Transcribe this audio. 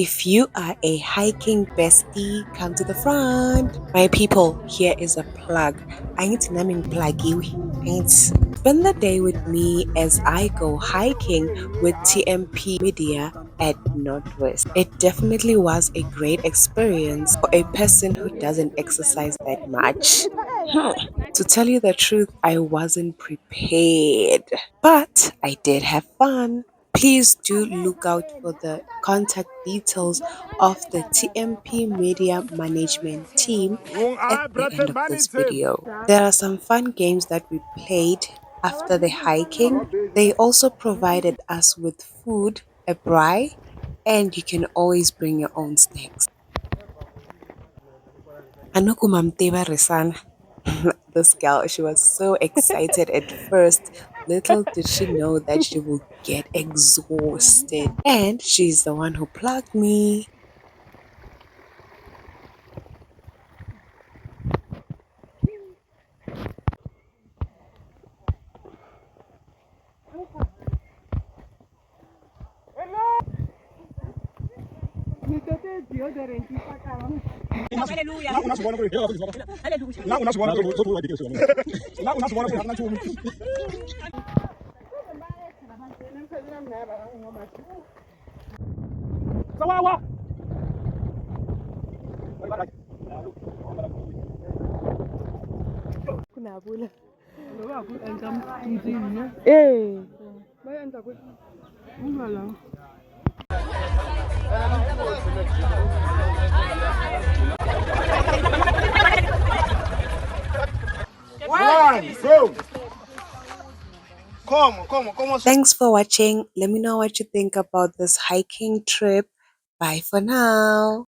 If you are a hiking bestie, come to the front. My people, here is a plug. I need to name plug you. Spend the day with me as I go hiking with TMP Media at Northwest. It definitely was a great experience for a person who doesn't exercise that much. To tell you the truth, I wasn't prepared, but I did have fun. Please do look out for the contact details of the TMP Media Management team at the end of this video. There are some fun games that we played after the hiking. They also provided us with food, a braai, and you can always bring your own snacks. Anoku mamteba resana. This girl, she was so excited at first. Little did she know that she will get exhausted. And she's the one who plugged me. Thanks for watching. Let me know what you think about this hiking trip. Bye for now.